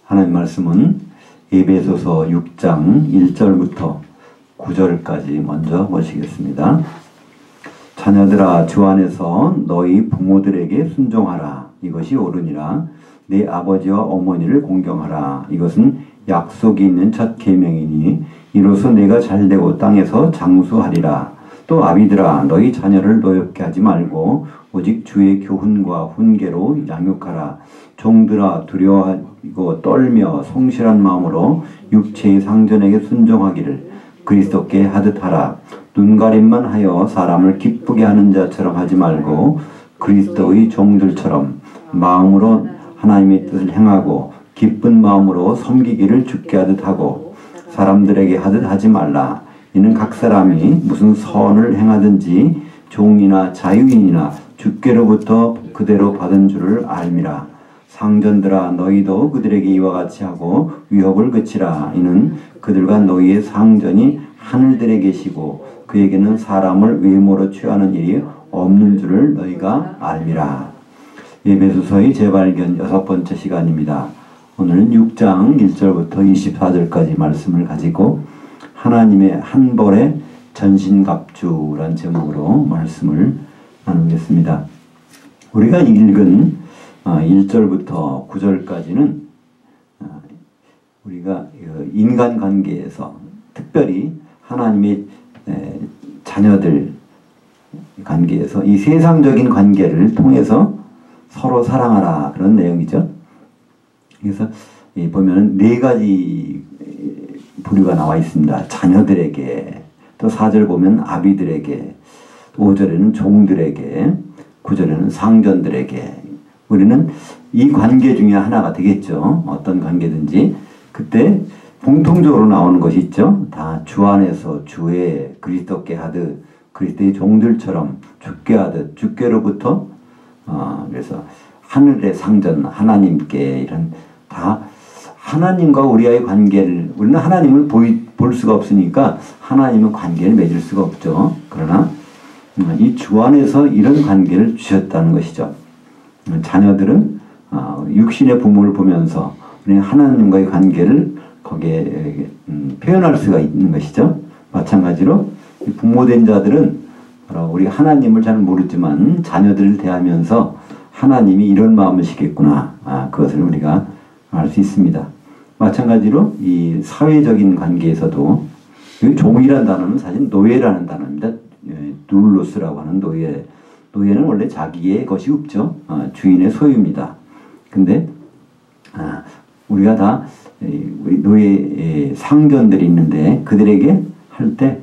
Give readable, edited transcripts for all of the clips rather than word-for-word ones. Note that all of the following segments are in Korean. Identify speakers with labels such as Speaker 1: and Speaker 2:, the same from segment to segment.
Speaker 1: 하나님 말씀은 에베소서 6장 1절부터 9절까지 먼저 보시겠습니다. 자녀들아, 주 안에서 너희 부모들에게 순종하라. 이것이 옳으니라. 내 아버지와 어머니를 공경하라. 이것은 약속이 있는 첫 계명이니 이로써 내가 잘되고 땅에서 장수하리라. 또 아비들아, 너희 자녀를 노엽게 하지 말고 오직 주의 교훈과 훈계로 양육하라. 종들아, 두려워하고 떨며 성실한 마음으로 육체의 상전에게 순종하기를 그리스도께 하듯 하라. 눈가림만 하여 사람을 기쁘게 하는 자처럼 하지 말고 그리스도의 종들처럼 마음으로 하나님의 뜻을 행하고 기쁜 마음으로 섬기기를 주께 하듯 하고 사람들에게 하듯 하지 말라. 이는 각 사람이 무슨 선을 행하든지 종이나 자유인이나 주께로부터 그대로 받은 줄을 알미라. 상전들아, 너희도 그들에게 이와 같이 하고 위협을 그치라. 이는 그들과 너희의 상전이 하늘들에 계시고 그에게는 사람을 외모로 취하는 일이 없는 줄을 너희가 알미라. 에베소서의 재발견 6번째 시간입니다. 오늘은 6장 1절부터 24절까지 말씀을 가지고 하나님의 한 벌의 전신갑주란 제목으로 말씀을 나누겠습니다. 우리가 읽은 1절부터 9절까지는 우리가 인간관계에서 특별히 하나님의 자녀들 관계에서 이 세상적인 관계를 통해서 서로 사랑하라, 그런 내용이죠. 그래서 보면은 4가지 부류가 나와 있습니다. 자녀들에게, 또 4절 보면 아비들에게, 5절에는 종들에게, 9절에는 상전들에게. 우리는 이 관계 중에 하나가 되겠죠. 어떤 관계든지. 그때 공통적으로 나오는 것이 있죠. 다 주 안에서 주의 그리스도께 하듯 그리스도의 종들처럼 주께 하듯 주께로부터 그래서 하늘의 상전 하나님께, 이런 다 하나님과 우리와의 관계를, 우리는 하나님을 볼 수가 없으니까 하나님은 관계를 맺을 수가 없죠. 그러나 이 주 안에서 이런 관계를 주셨다는 것이죠. 자녀들은 육신의 부모를 보면서 우리 하나님과의 관계를 거기에 표현할 수가 있는 것이죠. 마찬가지로 부모된 자들은 우리 하나님을 잘 모르지만 자녀들을 대하면서 하나님이 이런 마음이시겠구나, 그것을 우리가 알 수 있습니다. 마찬가지로 이 사회적인 관계에서도 종이라는 단어는 사실 노예라는 단어입니다. 둘로스라고 하는 노예. 노예는 원래 자기의 것이 없죠. 주인의 소유입니다. 근데 우리가 다 우리 노예 상전들이 있는데 그들에게 할 때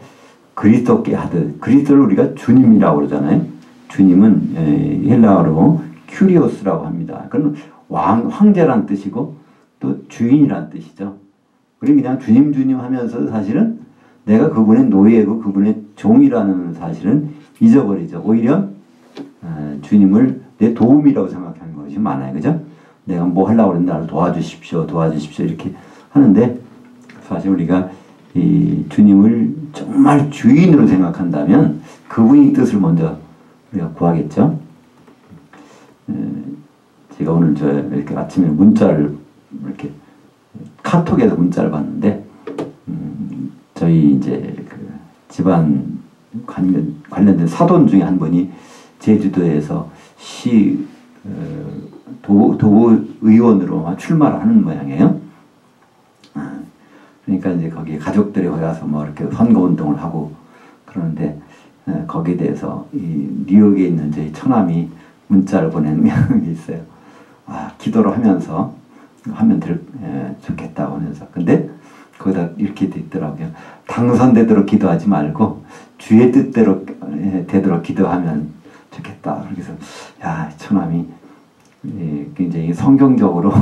Speaker 1: 그리스도께 하듯, 그리스도를 우리가 주님이라고 그러잖아요. 주님은 헬라어로 큐리오스라고 합니다. 그건 황제란 뜻이고 또 주인이란 뜻이죠. 우리 그냥 주님 하면서 사실은 내가 그분의 노예고 그분의 종이라는 사실은 잊어버리죠. 오히려 주님을 내 도움이라고 생각하는 것이 많아요. 그죠? 내가 뭐 하려고 그러는데 나를 도와주십시오 이렇게 하는데, 사실 우리가 이 주님을 정말 주인으로 생각한다면 그분의 뜻을 먼저 우리가 구하겠죠. 제가 오늘 이렇게 아침에 문자를 이렇게 카톡에서 문자를 봤는데, 저희 이제 그 집안 관련된 사돈 중에 한 분이 제주도에서 시 도의원으로 출마를 하는 모양이에요. 그러니까 이제 거기 가족들이 가서 뭐 이렇게 선거운동을 하고 그러는데, 거기에 대해서 이 뉴욕에 있는 저희 처남이 문자를 보낸 게 있어요. 기도를 하면서 하면 좋겠다고 하면서. 근데 거기다 이렇게 돼 있더라고요. 당선되도록 기도하지 말고 주의 뜻대로 되도록 기도하면 좋겠다. 그래서 처남이 굉장히 성경적으로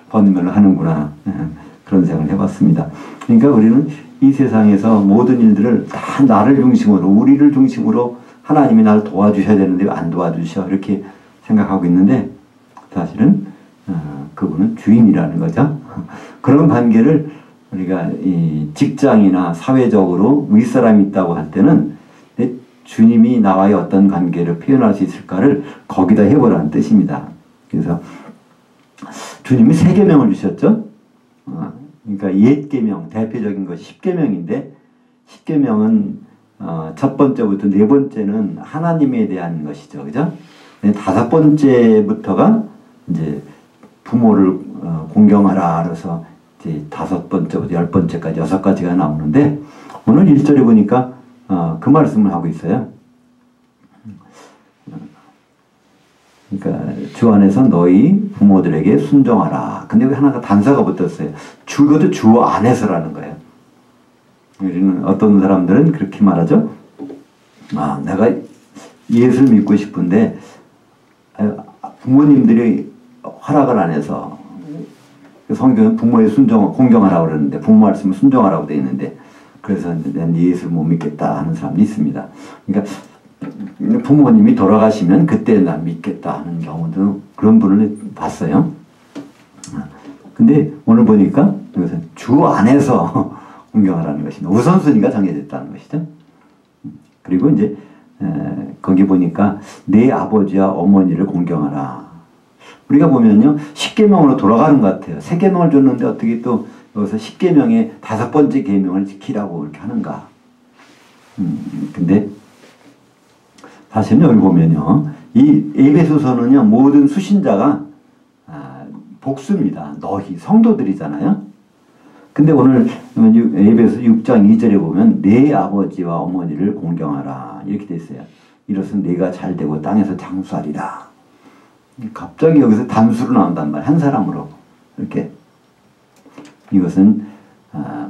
Speaker 1: 번면을 하는구나, 그런 생각을 해봤습니다. 그러니까 우리는 이 세상에서 모든 일들을 다 나를 중심으로, 우리를 중심으로 하나님이 나를 도와주셔야 되는데 왜 안 도와주셔, 이렇게 생각하고 있는데, 사실은 그분은 주인이라는 거죠. 그런 관계를 우리가 이 직장이나 사회적으로 윗사람이 있다고 할 때는 주님이 나와의 어떤 관계를 표현할 수 있을까를 거기다 해보라는 뜻입니다. 그래서 주님이 세 계명을 주셨죠. 그러니까 옛 계명, 대표적인 것이 십계명인데, 십계명은 첫 번째부터 네 번째는 하나님에 대한 것이죠, 그죠? 다섯 번째부터가 이제 부모를 공경하라 그래서 이제 다섯 번째부터 열 번째까지 여섯 가지가 나오는데, 오늘 1절에 보니까 그 말씀을 하고 있어요. 그러니까 주 안에서 너희 부모들에게 순종하라. 근데 여기 하나가 단서가 붙었어요. 그것도 주 안에서라는 거예요. 우리는 어떤 사람들은 그렇게 말하죠. 내가 예수를 믿고 싶은데 부모님들이 허락을 안 해서, 성경은 부모의 순종, 공경하라고 그러는데 부모 말씀을 순종하라고 되어 있는데, 그래서 난 예수를 못 믿겠다 하는 사람도 있습니다. 그러니까 부모님이 돌아가시면 그때 난 믿겠다 하는 경우도 그런 분을 봤어요. 근데 오늘 보니까 이것은 주 안에서 공경하라는 것입니다. 우선순위가 정해졌다는 것이죠. 그리고 이제 거기 보니까 내 아버지와 어머니를 공경하라. 우리가 보면요, 십계명으로 돌아가는 것 같아요. 세 계명을 줬는데 어떻게 또 여기서 십계명의 다섯 번째 계명을 지키라고 이렇게 하는가. 근데 사실은 여기 보면요, 이 에베소서는요, 모든 수신자가 복수입니다. 너희 성도들이잖아요. 근데 오늘 에베소 6장 2절에 보면 내 아버지와 어머니를 공경하라 이렇게 돼 있어요. 이로써 내가 잘되고 땅에서 장수하리라. 갑자기 여기서 단수로 나온단 말이에요. 한 사람으로 이렇게. 이것은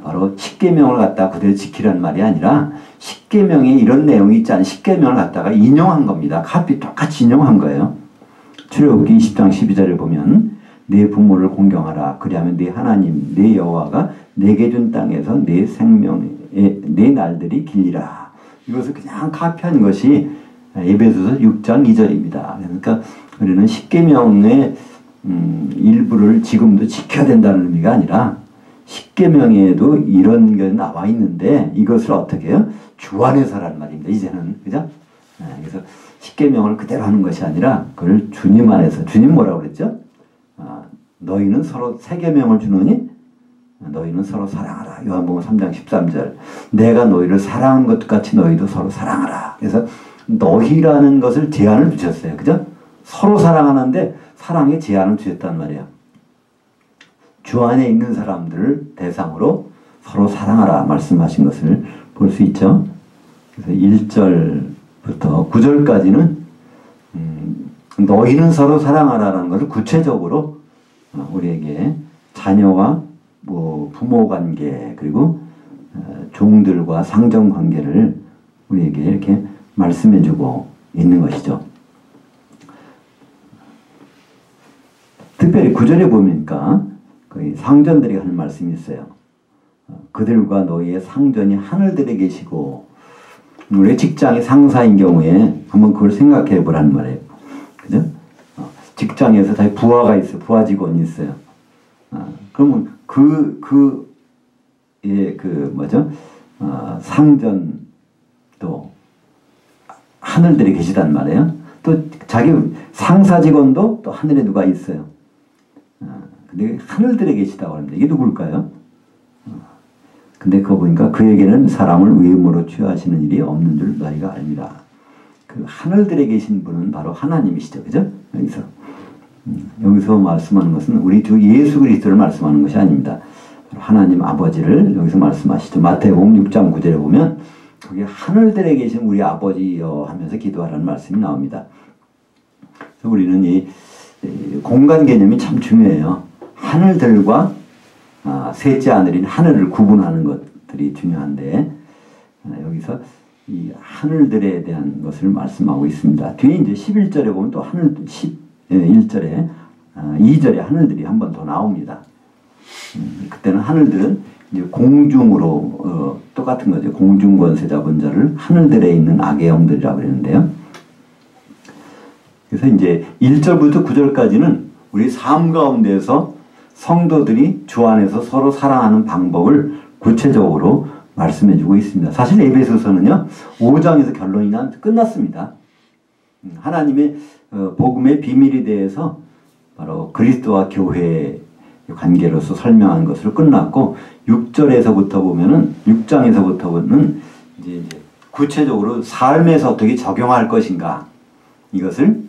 Speaker 1: 바로 십계명을 갖다가 그대로 지키라는 말이 아니라 십계명에 이런 내용이 있지 않은 십계명을 갖다가 인용한 겁니다. 똑같이 인용한 거예요. 출애굽기 20장 12절을 보면 내 부모를 공경하라. 그리하면 내 하나님 내 여호와가 내게 준 땅에서 내 생명의 내 날들이 길리라. 이것을 그냥 카피한 것이 에베소서 6장 2절입니다. 그러니까 우리는 십계명의 일부를 지금도 지켜야 된다는 의미가 아니라 십계명에도 이런 게 나와 있는데 이것을 어떻게 해요? 주 안에서라는 말입니다. 이제는 그죠? 그래서 십계명을 그대로 하는 것이 아니라 그걸 주님 안에서. 주님 뭐라고 그랬죠? 너희는 서로 세 계명을 주노니 너희는 서로 사랑하라. 요한복음 3장 13절. 내가 너희를 사랑한 것 같이 너희도 서로 사랑하라. 그래서 너희라는 것을 제한을 주셨어요. 그죠? 서로 사랑하는데 사랑에 제한을 주셨단 말이에요. 주 안에 있는 사람들을 대상으로 서로 사랑하라 말씀하신 것을 볼 수 있죠. 그래서 1절부터 9절까지는 너희는 서로 사랑하라는 것을 구체적으로 우리에게 자녀와 부모 관계 그리고 종들과 상정 관계를 우리에게 이렇게 말씀해주고 있는 것이죠. 특별히 9절에 보니까 거의 상전들이 하는 말씀이 있어요. 그들과 너희의 상전이 하늘들에 계시고, 우리 직장의 상사인 경우에 한번 그걸 생각해 보라는 말이에요. 그죠? 직장에서 다 부하가 있어요. 부하 직원이 있어요. 그러면 상전도 하늘들에 계시단 말이에요. 또 자기 상사 직원도 또 하늘에 누가 있어요. 근데 하늘들에 계시다고 합니다. 이게 누굴까요? 근데 그거 보니까 그에게는 사람을 외모로 취하시는 일이 없는 줄 너희가 압니다. 그 하늘들에 계신 분은 바로 하나님이시죠. 그죠? 여기서 말씀하는 것은 우리 주 예수 그리스도를 말씀하는 것이 아닙니다. 하나님 아버지를 여기서 말씀하시죠. 마태복음 6장 9절에 보면 거기 하늘들에 계신 우리 아버지여 하면서 기도하라는 말씀이 나옵니다. 그래서 우리는 이 공간 개념이 참 중요해요. 하늘들과 셋째 하늘인 하늘을 구분하는 것들이 중요한데, 여기서 이 하늘들에 대한 것을 말씀하고 있습니다. 뒤에 이제 11절에 보면 또 1절에 2절에 하늘들이 한 번 더 나옵니다. 그때는 하늘들은 이제 공중으로 똑같은 거죠. 공중권세 잡은 자를 하늘들에 있는 악의 영들이라고 그러는데요. 그래서 이제 1절부터 9절까지는 우리 삶 가운데서 성도들이 주 안에서 서로 사랑하는 방법을 구체적으로 말씀해주고 있습니다. 사실 에베소서는요 5장에서 끝났습니다. 하나님의 복음의 비밀에 대해서 바로 그리스도와 교회의 관계로서 설명한 것으로 끝났고 6절에서부터 보면은 6장에서부터 보면 이제 구체적으로 삶에서 어떻게 적용할 것인가 이것을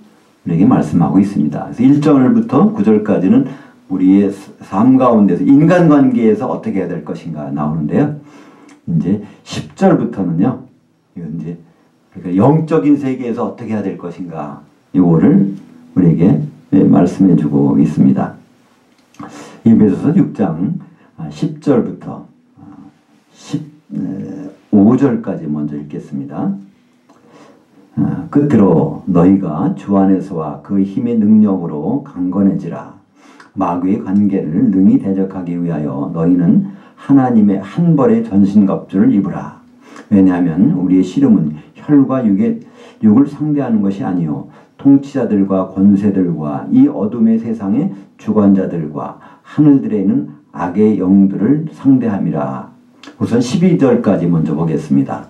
Speaker 1: 우리에게 말씀하고 있습니다. 그래서 1절부터 9절까지는 우리의 삶 가운데서 인간관계에서 어떻게 해야 될 것인가 나오는데요. 이제 10절부터는요. 이건 이제 그러니까 영적인 세계에서 어떻게 해야 될 것인가 이거를 우리에게 말씀해주고 있습니다. 에베소서 6장 10절부터 15절까지 먼저 읽겠습니다. 끝으로 너희가 주 안에서와 그 힘의 능력으로 강건해지라. 마귀의 관계를 능히 대적하기 위하여 너희는 하나님의 한 벌의 전신갑주를 입으라. 왜냐하면 우리의 씨름은 혈과 육을 상대하는 것이 아니요 통치자들과 권세들과 이 어둠의 세상의 주관자들과 하늘들에 있는 악의 영들을 상대함이라. 우선 12절까지 먼저 보겠습니다.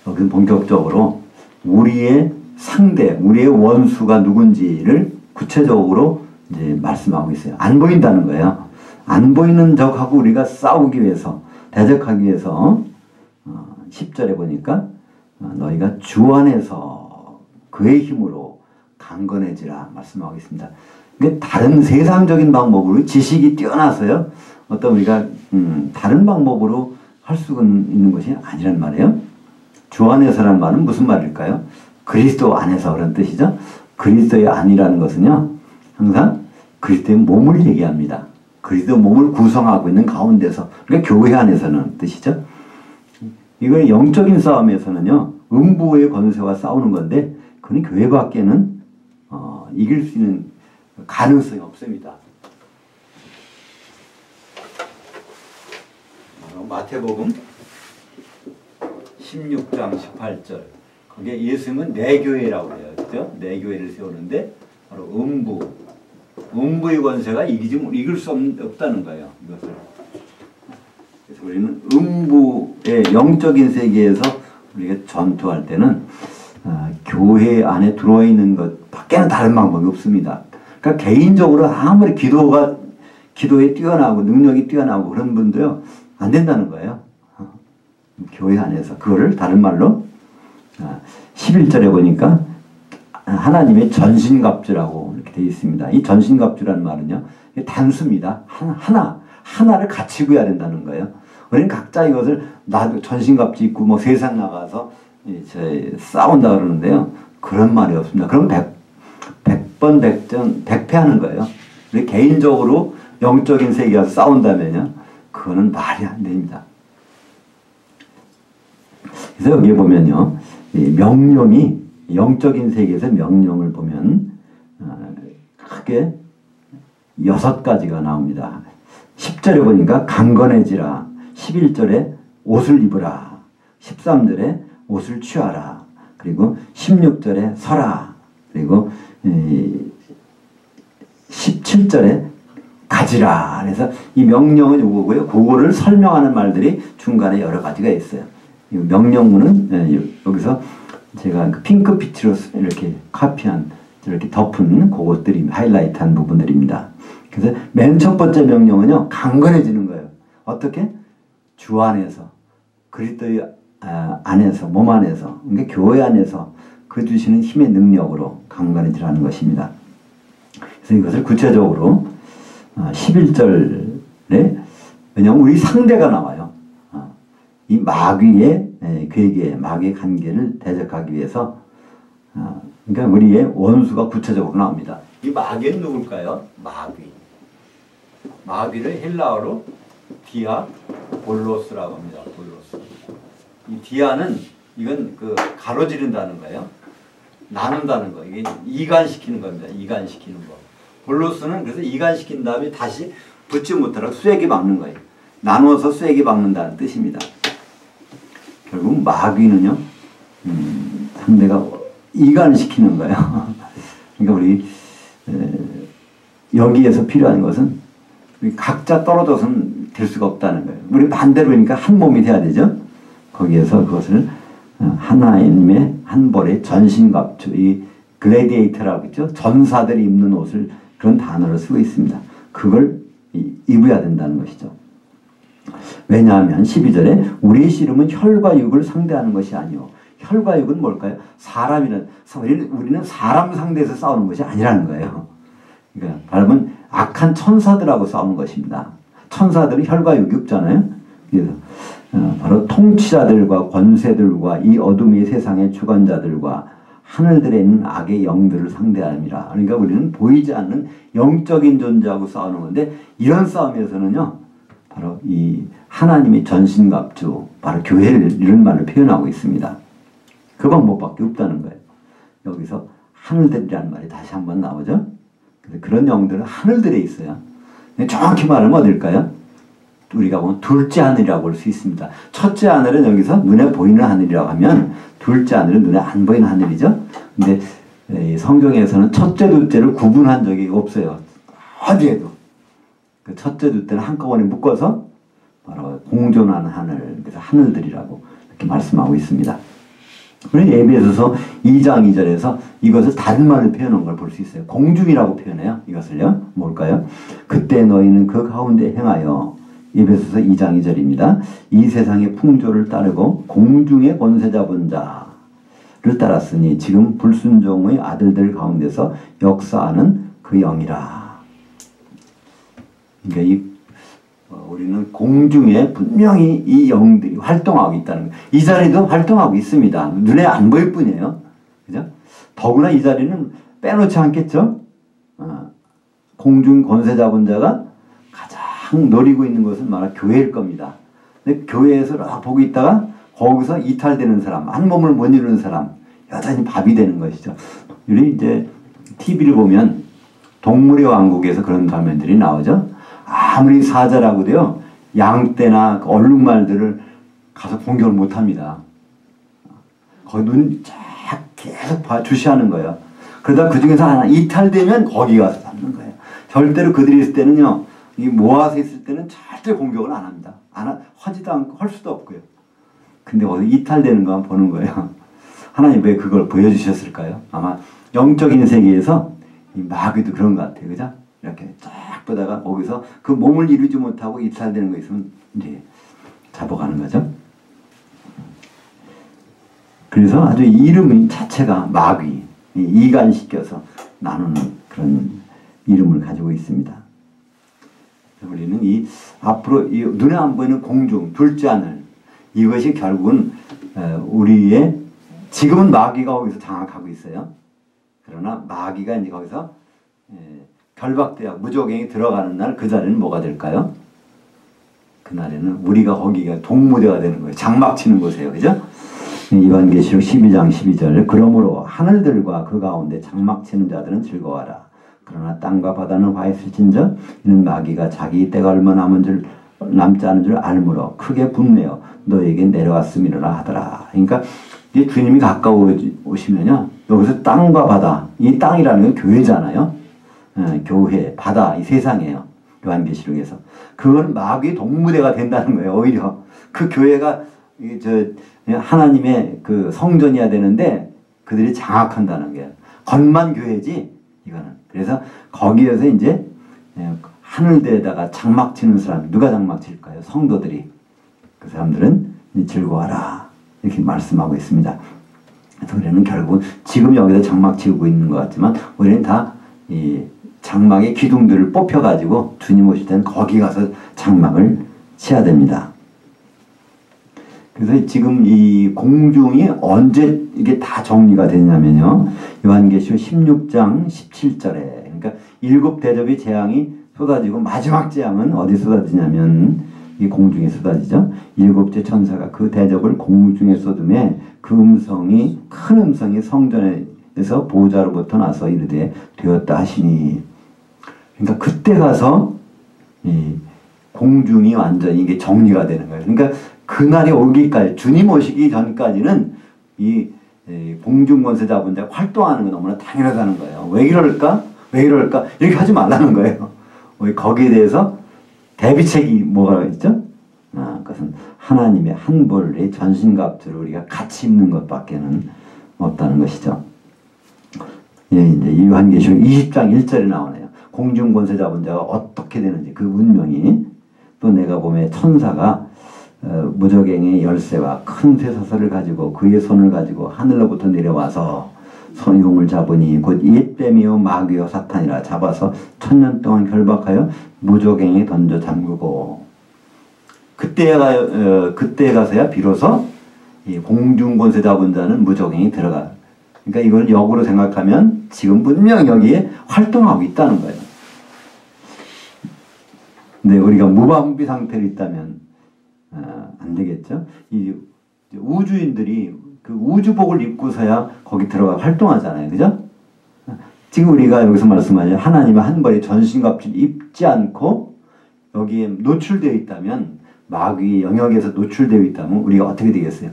Speaker 1: 여기서 본격적으로 우리의 상대, 우리의 원수가 누군지를 구체적으로 이제 말씀하고 있어요. 안 보인다는 거예요. 안 보이는 적하고 우리가 싸우기 위해서, 대적하기 위해서 10절에 보니까 너희가 주 안에서 그의 힘으로 강건해지라 말씀하고 있습니다. 그러니까 다른 세상적인 방법으로 지식이 뛰어나서요. 어떤 우리가 다른 방법으로 할 수 있는 것이 아니란 말이에요. 주 안에서라는 말은 무슨 말일까요? 그리스도 안에서 그런 뜻이죠. 그리스도의 안이라는 것은요. 항상 그리스도의 몸을 얘기합니다. 그리스도 몸을 구성하고 있는 가운데서 그러니까 교회 안에서는 뜻이죠. 이거 영적인 싸움에서는요. 음부의 권세와 싸우는 건데 그건 교회 밖에는 이길 수 있는 가능성이 없습니다. 마태복음 16장 18절 거기에 예수님은 내 교회라고 해요. 그죠? 내 교회를 세우는데 바로 음부의 권세가 이길 수 없다는 거예요. 이것을. 그래서 우리는 음부의 영적인 세계에서 우리가 전투할 때는 교회 안에 들어와 있는 것 밖에는 다른 방법이 없습니다. 그러니까 개인적으로 아무리 기도에 뛰어나고 능력이 뛰어나고 그런 분도요 안 된다는 거예요. 교회 안에서 그거를 다른 말로 11절에 보니까 하나님의 전신갑주라고 이렇게 되어 있습니다. 이 전신갑주라는 말은요 단수입니다. 하나를 같이 구해야 된다는 거예요. 우리는 각자 이것을 나도 전신갑주 입고 뭐 세상 나가서 싸운다 그러는데요. 그런 말이 없습니다. 그럼 100번 100전 100패하는 거예요. 우리 개인적으로 영적인 세계에서 싸운다면요. 그거는 말이 안 됩니다. 그래서 여기 보면요. 명령이 영적인 세계에서 명령을 보면 크게 6가지가 나옵니다. 10절에 보니까 강건해지라. 11절에 옷을 입으라. 13절에 옷을 취하라. 그리고 16절에 서라. 그리고 17절에 가지라. 그래서 이 명령은 이거고요. 그거를 설명하는 말들이 중간에 여러 가지가 있어요. 이 명령문은 여기서 제가 핑크빛으로 이렇게 카피한 이렇게 덮은 그것들이 하이라이트한 부분들입니다. 그래서 맨 첫 번째 명령은요. 강건해지는 거예요. 어떻게? 주 안에서 그리스도의 안에서 몸 안에서 그러니까 교회 안에서 그 주시는 힘의 능력으로 강건해지라는 것입니다. 그래서 이것을 구체적으로 11절에 왜냐하면 우리 상대가 나와요. 이 마귀의 괴계, 마귀의 관계를 대적하기 위해서 그러니까 우리의 원수가 구체적으로 나옵니다. 이 마귀는 누굴까요? 마귀를 헬라어로 디아볼로스라고 합니다. 볼로스. 이 디아는 이건 가로지른다는 거예요. 나눈다는 거. 이게 이간시키는 겁니다. 이간시키는 거. 볼로스는 그래서 이간시킨 다음에 다시 붙지 못하도록 쐐기 박는 거예요. 나눠서 쐐기 박는다는 뜻입니다. 결국 마귀는요, 상대가 이간시키는 거예요. 그러니까 우리 여기에서 필요한 것은 우리 각자 떨어져서는 될 수가 없다는 거예요. 우리 반대로 그러니까 한 몸이 돼야 되죠. 거기에서 그것을 하나님의 한 벌의 전신갑주, 이 글래디에이터라고 있죠. 전사들이 입는 옷을 그런 단어를 쓰고 있습니다. 그걸 입어야 된다는 것이죠. 왜냐하면 12절에 우리의 씨름은 혈과 육을 상대하는 것이 아니요. 혈과 육은 뭘까요? 우리는 사람 상대해서 싸우는 것이 아니라는 거예요. 그러니까 바로 악한 천사들하고 싸우는 것입니다. 천사들은 혈과 육이 없잖아요. 그래서 바로 통치자들과 권세들과 이 어둠의 세상의 주관자들과 하늘들에 있는 악의 영들을 상대함이라. 그러니까 우리는 보이지 않는 영적인 존재하고 싸우는 건데, 이런 싸움에서는요, 바로 이 하나님의 전신갑주, 바로 교회를 이런 말을 표현하고 있습니다. 그 방법밖에 없다는 거예요. 여기서 하늘들이라는 말이 다시 한번 나오죠. 그런 영들은 하늘들에 있어요. 정확히 말하면 어딜까요? 우리가 보면 둘째 하늘이라고 볼 수 있습니다. 첫째 하늘은 여기서 눈에 보이는 하늘이라고 하면, 둘째 하늘은 눈에 안 보이는 하늘이죠. 근데 성경에서는 첫째, 둘째를 구분한 적이 없어요. 어디에도. 그 첫째, 둘째는 한꺼번에 묶어서 바로 공존하는 하늘, 그래서 하늘들이라고 이렇게 말씀하고 있습니다. 우리 에베소서 2장 2절에서 이것을 다른 말로 표현한 걸 볼 수 있어요. 공중이라고 표현해요. 이것을요. 뭘까요? 그때 너희는 그 가운데 행하여, 에베소서 2장 2절입니다. 이 세상의 풍조를 따르고 공중의 권세 잡은 자를 따랐으니 지금 불순종의 아들들 가운데서 역사하는 그 영이라. 그러니까 우리는 공중에 분명히 이 영들이 활동하고 있다는 거예요. 이 자리도 활동하고 있습니다. 눈에 안 보일 뿐이에요. 그죠? 더구나 이 자리는 빼놓지 않겠죠? 공중 권세 잡은 자가 가장 노리고 있는 것은 바로 교회일 겁니다. 근데 교회에서 보고 있다가 거기서 이탈되는 사람, 한 몸을 못 이루는 사람, 여전히 밥이 되는 것이죠. 우리 이제 TV를 보면 동물의 왕국에서 그런 장면들이 나오죠. 아무리 사자라고도요, 양떼나 얼룩말들을 가서 공격을 못 합니다. 거기 눈 쫙 계속 주시하는 거예요. 그러다 그 중에서 하나 이탈되면 거기 가서 잡는 거예요. 절대로 그들이 있을 때는요, 이 모아서 있을 때는 절대 공격을 안 합니다. 하지도 않고 할 수도 없고요. 근데 거기 이탈되는 것만 보는 거예요. 하나님 왜 그걸 보여주셨을까요? 아마 영적인 세계에서 이 마귀도 그런 것 같아요. 그죠? 이렇게 쫙 보다가 거기서 그 몸을 이루지 못하고 이탈되는 거 있으면 이제 잡아가는 거죠. 그래서 아주 이름 자체가 마귀, 이간시켜서 나누는 그런 이름을 가지고 있습니다. 우리는 앞으로 눈에 안 보이는 공중, 둘째 하늘, 이것이 결국은 우리의, 지금은 마귀가 거기서 장악하고 있어요. 그러나 마귀가 이제 거기서 결박되어 무적행이 들어가는 날, 그 자리는 뭐가 될까요? 그날에는 우리가 거기가 동무대가 되는 거예요. 장막 치는 곳이에요. 그죠? 요한계시록 12장 12절 그러므로 하늘들과 그 가운데 장막 치는 자들은 즐거워하라. 그러나 땅과 바다는 화했을진저 이는 마귀가 자기 때가 얼마 남지 않은 줄 알므로 크게 분내어 너에게 내려왔음이라 하더라. 그러니까 이 주님이 가까워오시면요, 여기서 땅과 바다, 이 땅이라는 건 교회잖아요. 교회, 바다, 이 세상이에요. 요한계시록에서. 그건 마귀의 동무대가 된다는 거예요. 오히려 그 교회가 하나님의 그 성전이어야 되는데 그들이 장악한다는 게 겉만 교회지 이거는. 그래서 거기에서 이제 하늘대에다가 장막 치는 사람, 누가 장막 칠까요? 성도들이. 그 사람들은 즐거워하라 이렇게 말씀하고 있습니다. 그래서 우리는 결국은 지금 여기서 장막 치고 있는 것 같지만 우리는 다 이 장막의 기둥들을 뽑혀가지고 주님 오실 때는 거기 가서 장막을 쳐야 됩니다. 그래서 지금 이 공중이 언제 이게 다 정리가 되냐면요, 요한계시록 16장 17절에, 그러니까 7 대접의 재앙이 쏟아지고 마지막 재앙은 어디 쏟아지냐면 이 공중에 쏟아지죠. 7째 천사가 그 대접을 공중에 쏟음에 그 음성이, 큰 음성이 성전에서 보호자로부터 나서 이르되 되었다 하시니. 그러니까 그때 가서 이 공중이 완전히 이게 정리가 되는 거예요. 그러니까 그날이 오기까지, 주님 오시기 전까지는 이 공중권세 잡은 자 활동하는 건 너무나 당연하다는 거예요. 왜 이럴까? 왜 이럴까? 이렇게 하지 말라는 거예요. 거기에 대해서 대비책이 뭐가 있죠? 그것은 하나님의 한 벌의 전신갑주를 우리가 같이 입는 것밖에는 없다는 것이죠. 예, 이제 요한계시록 20장 1절에 나오네요. 공중권세 잡은 자가 어떻게 되는지 그 운명이. 또 내가 보면 천사가 무저갱의 열쇠와 큰 쇠사슬을 가지고 그의 손을 가지고 하늘로부터 내려와서 손용을 잡으니 곧 옛뱀이요 마귀요 사탄이라 잡아서 1000년 동안 결박하여 무저갱에 던져 잠그고 그때 가서야 비로소 이 공중권세 잡은 자는 무저갱에 들어가. 그러니까 이걸 역으로 생각하면 지금 분명 여기에 활동하고 있다는 거예요. 근데 우리가 무방비 상태로 있다면 안 되겠죠. 이 우주인들이 그 우주복을 입고서야 거기 들어가 활동하잖아요. 그죠? 지금 우리가 여기서 말씀하신 하나님의 한 벌의 전신갑주를 입지 않고 여기에 노출되어 있다면, 마귀의 영역에서 노출되어 있다면 우리가 어떻게 되겠어요?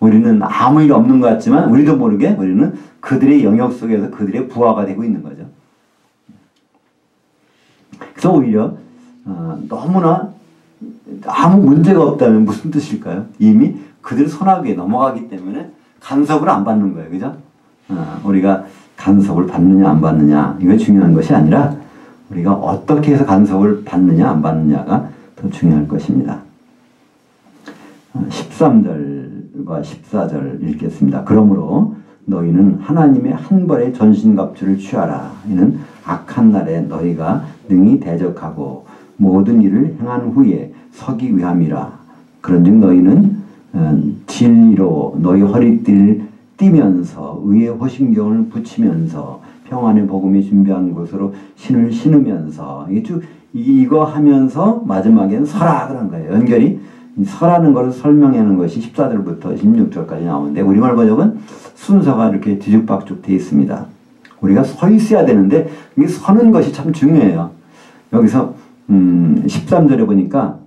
Speaker 1: 우리는 아무 일 없는 것 같지만 우리도 모르게 우리는 그들의 영역 속에서 그들의 부하가 되고 있는 거죠. 그래서 오히려 너무나 아무 문제가 없다면 무슨 뜻일까요? 이미 그들 손아귀에 넘어가기 때문에 간섭을 안 받는 거예요. 그죠? 우리가 간섭을 받느냐 안 받느냐 이게 중요한 것이 아니라 우리가 어떻게 해서 간섭을 받느냐 안 받느냐가 더 중요할 것입니다. 13절과 14절 읽겠습니다. 그러므로 너희는 하나님의 한 벌의 전신갑주를 취하라. 이는 악한 날에 너희가 능히 대적하고 모든 일을 행한 후에 서기 위함이라. 그런즉 너희는 진리로 너희 허리띠를 띠면서 의의 호심경을 붙이면서 평안의 복음이 준비한 곳으로 신을 신으면서 이거 하면서 마지막에는 서라 그런 거예요. 연결이 서라는 것을 설명하는 것이 14절부터 16절까지 나오는데 우리말 번역은 순서가 이렇게 뒤죽박죽 되어 있습니다. 우리가 서 있어야 되는데 이게 서는 것이 참 중요해요. 여기서 13절에 보니까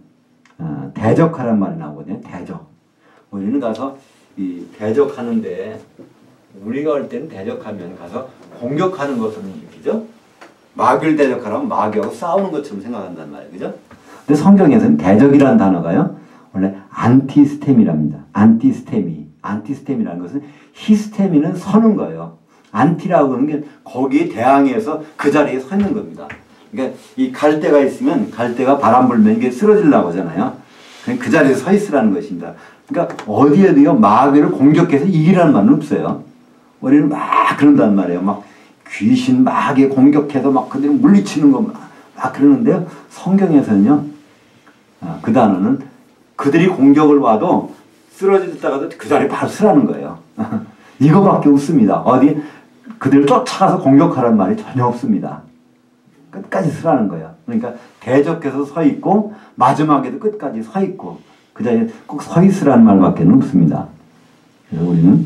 Speaker 1: 대적하란 말이 나오거든요. 대적. 우리는 가서 이 대적하는데 우리가 할 때는 대적하면 가서 공격하는 것으로 느끼죠. 마귀를 대적하라면 마귀하고 싸우는 것처럼 생각한단 말이에요. 그죠? 근데 성경에서는 대적이라는 단어가요. 원래 안티스테미랍니다. 안티스테미라는 것은 히스테미는 서는 거예요. 안티라고 하는 게 거기에 대항해서 그 자리에 서 있는 겁니다. 그러니까 이 갈대가 있으면 갈대가 바람 불면 이게 쓰러지려고 하잖아요. 그 자리에 서 있으라는 것입니다. 그러니까 어디에도요 마귀를 공격해서 이기라는 말은 없어요. 우리는 막 그런단 말이에요. 막 귀신 마귀에 공격해서 막 그들 물리치는 거 막 그러는데요. 성경에서는요 그 단어는 그들이 공격을 와도 쓰러졌다가도 그 자리에 바로 서라는 거예요. 이거밖에 없습니다. 어디 그들을 쫓아가서 공격하라는 말이 전혀 없습니다. 끝까지 서라는 거예요. 그러니까 대적해서 서 있고 마지막에도 끝까지 서 있고 그 자리에 꼭 서 있으라는 말밖에 없습니다. 그래서 우리는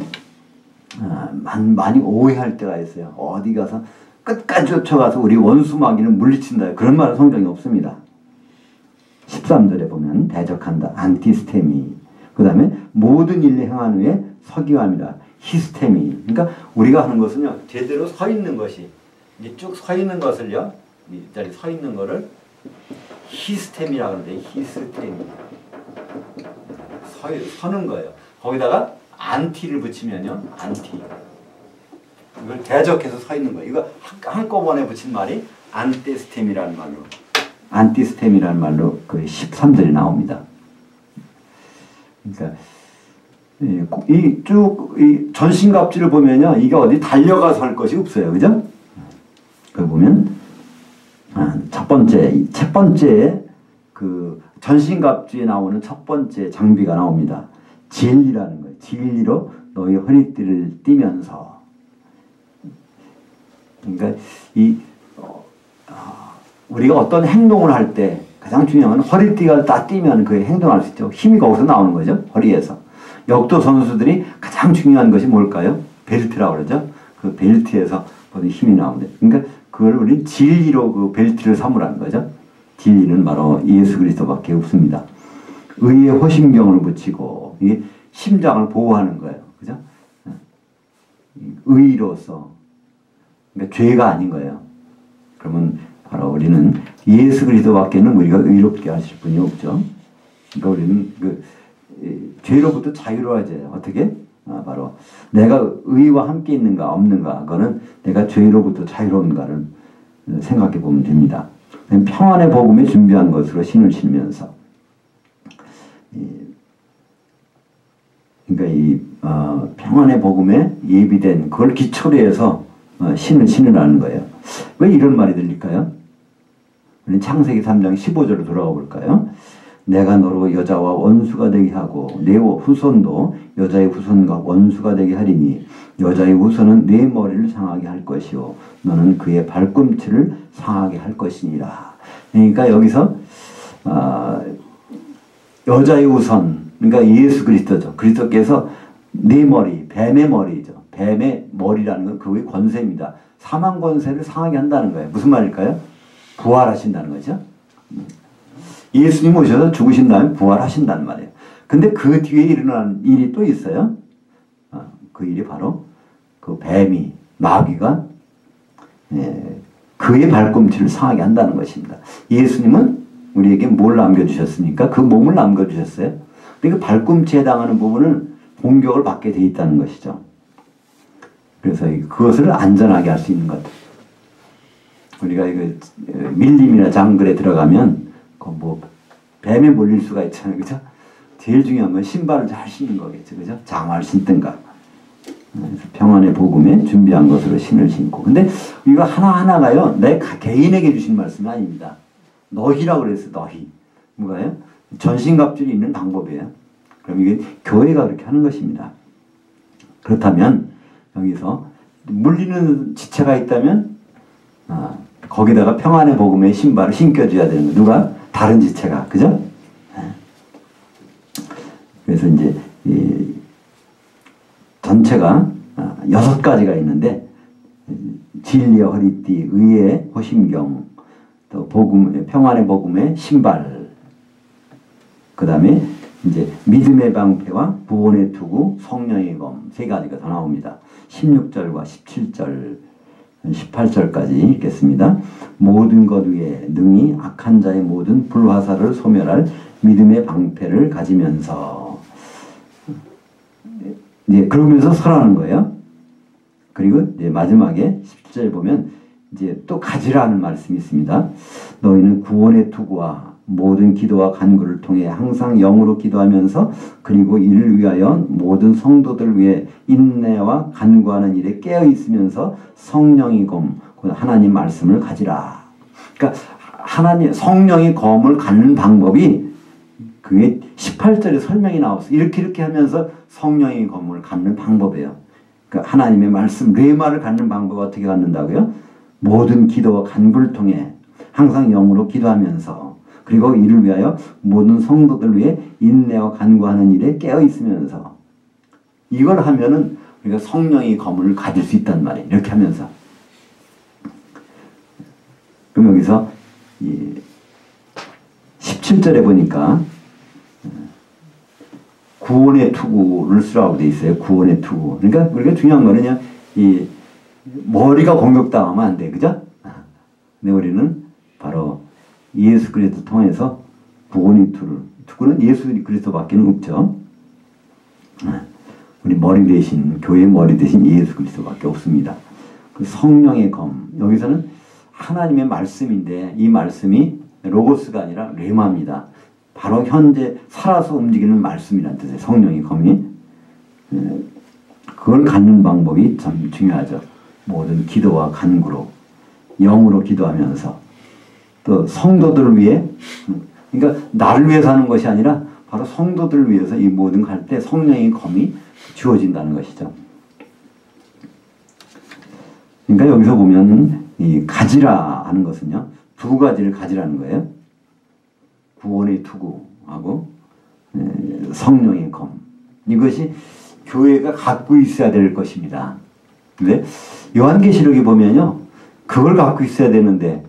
Speaker 1: 많이 오해할 때가 있어요. 어디 가서 끝까지 쫓아가서 우리 원수 마귀는 물리친다. 그런 말은 성경에 없습니다. 13절에 보면 대적한다. 안티스테미. 그 다음에 모든 일을 행한 후에 서기함이라. 히스테미. 그러니까 우리가 하는 것은요. 제대로 서 있는 것이 이게 쭉 서 있는 것을요. 이 자리 서 있는 거를 히스테미라고 하는데 히스테미. 서는 거예요. 거기다가 안티를 붙이면요. 안티. 이걸 대적해서 서 있는 거예요. 이거 한꺼번에 붙인 말이 안티스템이라는 말로. 안티스템이라는 말로 그 13절이 나옵니다. 그러니까 이 전신갑주를 보면요. 이게 어디 달려가서 할 것이 없어요. 그죠? 그 보면 첫 번째 그 전신갑주에 나오는 첫 번째 장비가 나옵니다. 진리라는 거예요. 진리로 너희 허리띠를 띠면서. 그러니까 우리가 어떤 행동을 할 때 가장 중요한 건 허리띠가 딱 띠면 그 행동할 수 있죠. 힘이 거기서 나오는 거죠. 허리에서. 역도 선수들이 가장 중요한 것이 뭘까요? 벨트라고 그러죠. 그 벨트에서 보통 힘이 나오는데. 그러니까 그걸 우리는 진리로 그 벨트를 삼으라는 거죠. 진리는 바로 예수 그리스도밖에 없습니다. 의의 호심경을 붙이고 이게 심장을 보호하는 거예요. 그죠? 의로서. 그러니까 죄가 아닌 거예요. 그러면 바로 우리는 예수 그리스도밖에는 우리가 의롭게 하실 분이 없죠. 그러니까 우리는 그 죄로부터 자유로워져요. 어떻게? 바로 내가 의와 함께 있는가 없는가, 그거는 내가 죄로부터 자유로운가를 생각해 보면 됩니다. 평안의 복음에 준비한 것으로 신을 신으면서, 그러니까 이 평안의 복음에 예비된 그걸 기초로 해서 신을 신으라는 거예요. 왜 이런 말이 들릴까요? 우리 창세기 3장 15절로 돌아가 볼까요? 내가 너로 여자와 원수가 되게 하고 내 후손도 여자의 후손과 원수가 되게 하리니 여자의 후손은 내 머리를 상하게 할 것이요 너는 그의 발꿈치를 상하게 할 것이니라. 그러니까 여기서 여자의 후손, 그러니까 예수 그리스도죠. 그리스도께서 내 머리, 뱀의 머리죠. 뱀의 머리라는 건 그의 권세입니다. 사망 권세를 상하게 한다는 거예요. 무슨 말일까요? 부활하신다는 거죠. 예수님 오셔서 죽으신 다음에 부활하신다는 말이에요. 근데 그 뒤에 일어나는 일이 또 있어요. 그 일이 바로 그 뱀이, 마귀가 그의 발꿈치를 상하게 한다는 것입니다. 예수님은 우리에게 뭘 남겨주셨습니까? 그 몸을 남겨주셨어요. 근데 그 발꿈치에 해당하는 부분은 공격을 받게 돼 있다는 것이죠. 그래서 그것을 안전하게 할 수 있는 것. 우리가 이거 밀림이나 장글에 들어가면 뭐 뱀에 물릴 수가 있잖아요, 그죠? 제일 중요한 건 신발을 잘 신는 거겠죠, 그죠? 장화를 신든가. 그래서 평안의 복음에 준비한 것으로 신을 신고. 근데 이거 하나하나가요, 내 개인에게 주신 말씀이 아닙니다. 너희라고 그랬어요, 너희. 뭐가요? 전신갑주이 있는 방법이에요. 그럼 이게 교회가 그렇게 하는 것입니다. 그렇다면 여기서 물리는 지체가 있다면 거기다가 평안의 복음의 신발을 신겨줘야 되는 거예요. 누가? 다른 지체가. 그죠? 그래서 이제 이 전체가 6가지가 있는데 진리의 허리띠, 의의 호심경, 또 복음, 평안의 복음의 신발, 그 다음에 이제 믿음의 방패와 구원의 투구, 성령의 검, 3가지가 더 나옵니다. 16절과 17절, 18절까지 읽겠습니다. 모든 것 위에 능히 악한 자의 모든 불화살을 소멸할 믿음의 방패를 가지면서, 이제 그러면서 설하는 거예요. 그리고 이제 마지막에 17절 보면 이제 또 가지라는 말씀이 있습니다. 너희는 구원의 투구와 모든 기도와 간구를 통해 항상 영으로 기도하면서 그리고 이를 위하여 모든 성도들 위해 인내와 간구하는 일에 깨어 있으면서 성령의 검, 하나님 말씀을 가지라. 그러니까 하나님 성령의 검을 갖는 방법이 그게 18절에 설명이 나왔어요. 이렇게 하면서 성령의 검을 갖는 방법이에요. 그러니까 하나님의 말씀, 레마를 갖는 방법 어떻게 갖는다고요? 모든 기도와 간구를 통해 항상 영으로 기도하면서 그리고 이를 위하여 모든 성도들 위해 인내와 간구하는 일에 깨어 있으면서, 이걸 하면은 우리가 성령의 검을 가질 수 있단 말이에요. 이렇게 하면서. 그럼 여기서 17절에 보니까 구원의 투구를 쓰라고 돼 있어요. 구원의 투구. 그러니까 우리가 중요한 거는 그냥 이 머리가 공격당하면 안 돼. 그죠? 근데 우리는 바로 예수 그리스도 통해서 구원의 투구는 예수 그리스도밖에 없죠. 우리 머리 대신, 교회 머리 대신 예수 그리스도밖에 없습니다. 그 성령의 검, 여기서는 하나님의 말씀인데 이 말씀이 로고스가 아니라 레마입니다. 바로 현재 살아서 움직이는 말씀이라는 뜻이에요. 성령의 검이. 그걸 갖는 방법이 참 중요하죠. 모든 기도와 간구로 영으로 기도하면서 또 성도들을 위해, 그러니까 나를 위해서 하는 것이 아니라 바로 성도들을 위해서 이 모든 걸 할 때 성령의 검이 주어진다는 것이죠. 그러니까 여기서 보면 이 가지라 하는 것은요, 2가지를 가지라는 거예요. 구원의 투구하고 성령의 검. 이것이 교회가 갖고 있어야 될 것입니다. 근데 요한계시록에 보면요, 그걸 갖고 있어야 되는데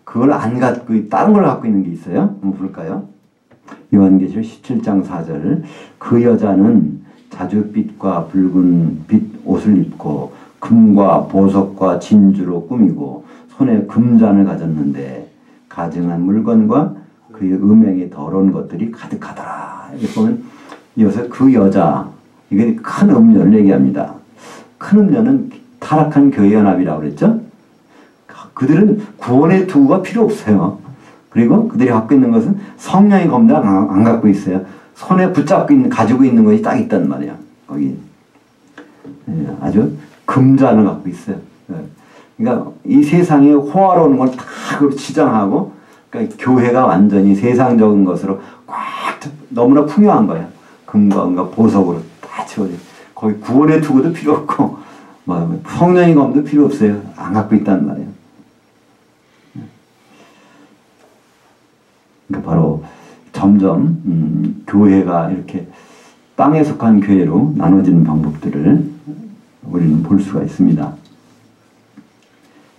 Speaker 1: 그걸 안 갖고 다른 걸 갖고 있는 게 있어요. 한번 볼까요? 요한계시록 17장 4절. 그 여자는 자줏빛과 붉은 빛 옷을 입고 금과 보석과 진주로 꾸미고 손에 금잔을 가졌는데 가증한 물건과 그의 음행에 더러운 것들이 가득하더라. 이렇게 보면 여기서 그 여자, 이게 큰 음료를 얘기합니다. 큰 음료는 타락한 교회연합이라고 그랬죠. 그들은 구원의 투구가 필요 없어요. 그리고 그들이 갖고 있는 것은 성령의 검도 안 갖고 있어요. 손에 붙잡고 가지고 있는 것이 딱 있단 말이야. 거기 아주 금잔을 갖고 있어요. 그러니까 이 세상에 호화로운 걸 다 치장하고, 그러니까 교회가 완전히 세상적인 것으로 꽉 너무나 풍요한 거예요. 금과 은과 보석으로 다 채워져. 거기 구원의 투구도 필요 없고, 성령의 검도 필요 없어요. 안 갖고 있단 말이에요. 그러니까 바로 점점 교회가 이렇게 땅에 속한 교회로 나눠지는 방법들을 우리는 볼 수가 있습니다.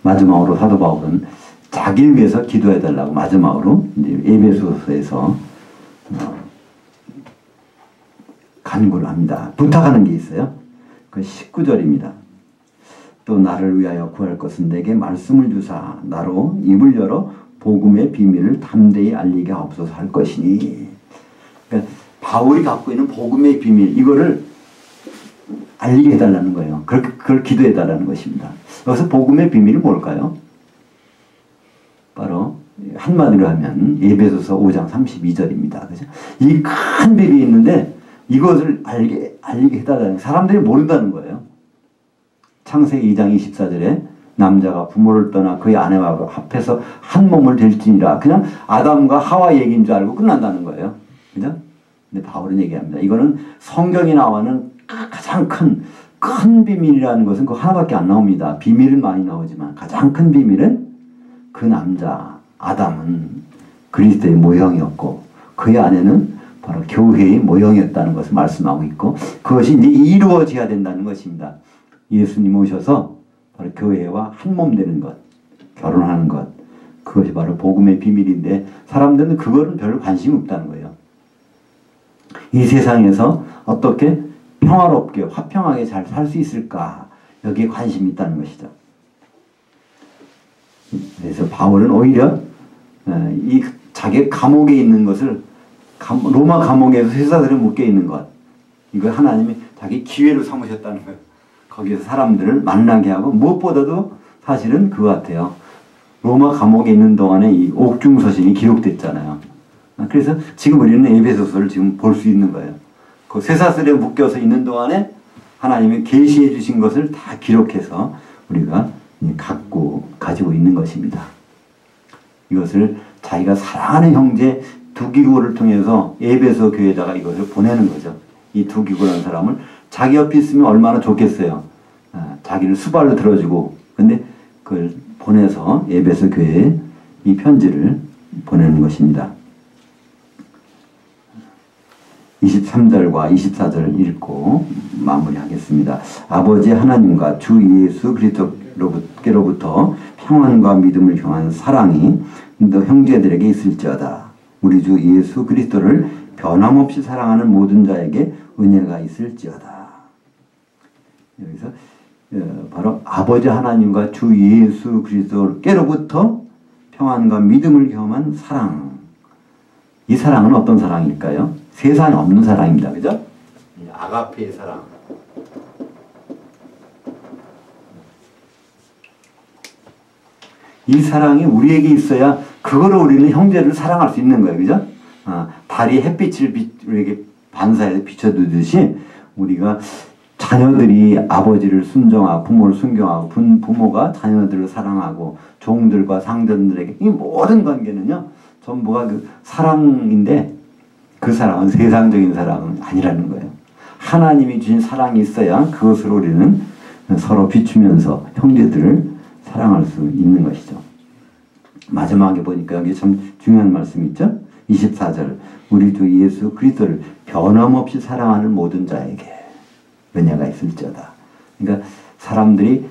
Speaker 1: 마지막으로 사도 바울은 자기를 위해서 기도해달라고 마지막으로 에베소서에서 간구를 합니다. 부탁하는 게 있어요. 그 19절입니다. 또 나를 위하여 구할 것은 내게 말씀을 주사 나로 입을 열어 복음의 비밀을 담대히 알리게 하옵소서 할 것이니. 그러니까 바울이 갖고 있는 복음의 비밀, 이거를 알리게 해달라는 거예요. 그걸 기도해달라는 것입니다. 여기서 복음의 비밀이 뭘까요? 바로 한마디로 하면 에베소서 5장 32절입니다. 그죠? 이 큰 비밀이 있는데 이것을 알게 해달라는, 사람들이 모른다는 거예요. 창세기 2장 24절에 남자가 부모를 떠나 그의 아내와 합해서 한 몸을 될지니라. 그냥 아담과 하와 얘기인 줄 알고 끝난다는 거예요. 그죠? 근데 바울은 얘기합니다. 이거는 성경에 나와는 가장 큰 비밀이라는 것은 그 하나밖에 안 나옵니다. 비밀은 많이 나오지만 가장 큰 비밀은 그 남자 아담은 그리스도의 모형이었고 그의 아내는 바로 교회의 모형이었다는 것을 말씀하고 있고, 그것이 이제 이루어져야 된다는 것입니다. 예수님 오셔서 바로 교회와 한 몸 되는 것, 결혼하는 것, 그것이 바로 복음의 비밀인데 사람들은 그거는 별로 관심이 없다는 거예요. 이 세상에서 어떻게 평화롭게 화평하게 잘 살 수 있을까, 여기에 관심이 있다는 것이죠. 그래서 바울은 오히려 이 자기 감옥에 있는 것을, 로마 감옥에서 쇠사슬에 묶여 있는 것, 이걸 하나님이 자기 기회로 삼으셨다는 거예요. 거기서 사람들을 만나게 하고, 무엇보다도 사실은 그거 같아요. 로마 감옥에 있는 동안에 이 옥중서신이 기록됐잖아요. 그래서 지금 우리는 에베소서를 지금 볼 수 있는 거예요. 그 쇠사슬에 묶여서 있는 동안에 하나님이 계시해 주신 것을 다 기록해서 우리가 가지고 있는 것입니다. 이것을 자기가 사랑하는 형제 두기고를 통해서 에베소 교회에다가 이것을 보내는 거죠. 이 두기고라는 사람을 자기 옆에 있으면 얼마나 좋겠어요. 자기를 수발로 들어주고, 근데 그걸 보내서 에베소 교회에 이 편지를 보내는 것입니다. 23절과 24절을 읽고 마무리하겠습니다. 아버지 하나님과 주 예수 그리스도께로부터 평안과 믿음을 향한 사랑이 너 형제들에게 있을지어다. 우리 주 예수 그리스도를 변함없이 사랑하는 모든 자에게 은혜가 있을지어다. 여기서 바로 아버지 하나님과 주 예수 그리스도께로부터 평안과 믿음을 경험한 사랑. 이 사랑은 어떤 사랑일까요? 세상에 없는 사랑입니다. 그죠? 아가페의 사랑. 이 사랑이 우리에게 있어야 그거로 우리는 형제를 사랑할 수 있는 거예요. 그죠? 달이 햇빛을 우리에게 반사해서 비춰주듯이 우리가 자녀들이 아버지를 순종하고 부모를 순경하고 부모가 자녀들을 사랑하고 종들과 상전들에게, 이 모든 관계는요 전부가 그 사랑인데, 그 사랑은 세상적인 사랑은 아니라는 거예요. 하나님이 주신 사랑이 있어야 그것으로 우리는 서로 비추면서 형제들을 사랑할 수 있는 것이죠. 마지막에 보니까 여기 참 중요한 말씀이 있죠. 24절 우리 주 예수 그리스도를 변함없이 사랑하는 모든 자에게 은혜가 있을지어다. 그러니까 사람들이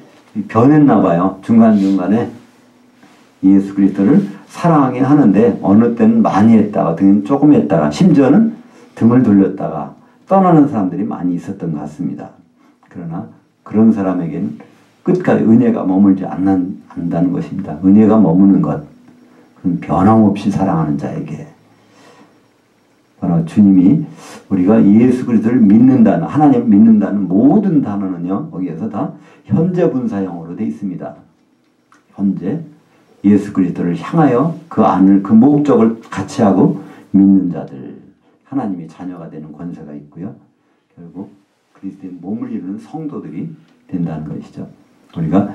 Speaker 1: 변했나 봐요. 중간중간에 예수 그리스도를 사랑하긴 하는데 어느 때는 많이 했다가 어느 때는 조금 했다가 심지어는 등을 돌렸다가 떠나는 사람들이 많이 있었던 것 같습니다. 그러나 그런 사람에게는 끝까지 은혜가 머물지 않는다는 것입니다. 은혜가 머무는 것, 변함없이 사랑하는 자에게 바로 주님이 우리가 예수 그리스도를 믿는다는, 하나님을 믿는다는 모든 단어는요, 거기에서 다 현재 분사형으로 되어 있습니다. 현재 예수 그리스도를 향하여 그 안을, 그 목적을 같이 하고 믿는 자들, 하나님의 자녀가 되는 권세가 있고요. 결국 그리스도의 몸을 이루는 성도들이 된다는 것이죠. 우리가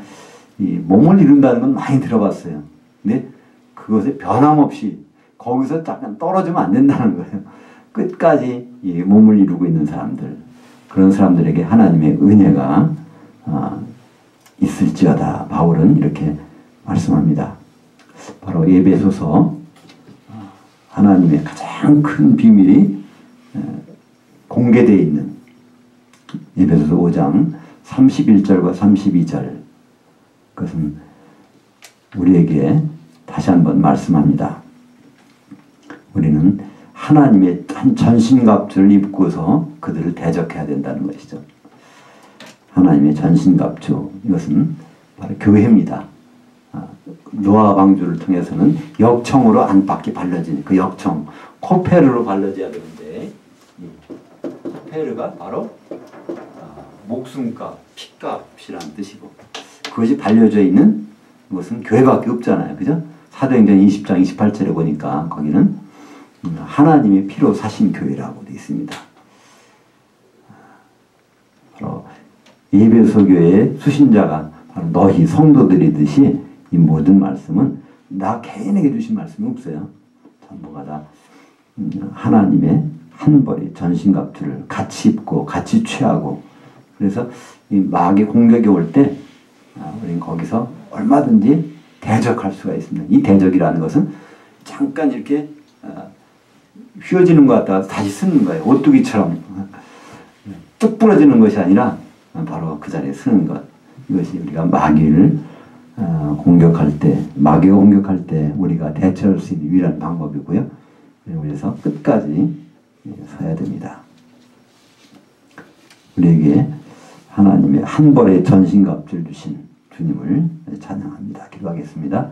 Speaker 1: 이 몸을 이룬다는 건 많이 들어봤어요. 근데 그것에 변함없이 거기서 잠깐 떨어지면 안 된다는 거예요. 끝까지 이 몸을 이루고 있는 사람들, 그런 사람들에게 하나님의 은혜가 있을지어다. 바울은 이렇게 말씀합니다. 바로 에베소서 하나님의 가장 큰 비밀이 공개되어 있는 에베소서 5장 31절과 32절, 그것은 우리에게 다시 한번 말씀합니다. 우리는 하나님의 전신갑주를 입고서 그들을 대적해야 된다는 것이죠. 하나님의 전신갑주, 이것은 바로 교회입니다. 노아 방주를 통해서는 역청으로 안팎이 발라지는 그 역청, 코페르로 발라져야 되는데, 코페르가 바로 목숨값, 피값이라는 뜻이고, 그것이 발려져 있는 것은 교회밖에 없잖아요. 그죠? 사도행전 20장 28절에 보니까 거기는 하나님의 피로 사신 교회라고 되어 있습니다. 바로 에베소 교회의 수신자가 바로 너희 성도들이듯이 이 모든 말씀은 나 개인에게 주신 말씀이 없어요. 전부가 다 하나님의 한 벌이 전신갑주를 같이 입고 같이 취하고, 그래서 이 마귀의 공격이 올 때 우리는 거기서 얼마든지 대적할 수가 있습니다. 이 대적이라는 것은 잠깐 이렇게 휘어지는 것 같다가 다시 쓰는 거예요. 오뚜기처럼 뚝 부러지는 것이 아니라 바로 그 자리에 쓰는 것. 이것이 우리가 마귀를 공격할 때, 마귀가 공격할 때 우리가 대처할 수 있는 유일한 방법이고요. 그래서 끝까지 서야 됩니다. 우리에게 하나님의 한 벌의 전신갑주를 주신 주님을 찬양합니다. 기도하겠습니다.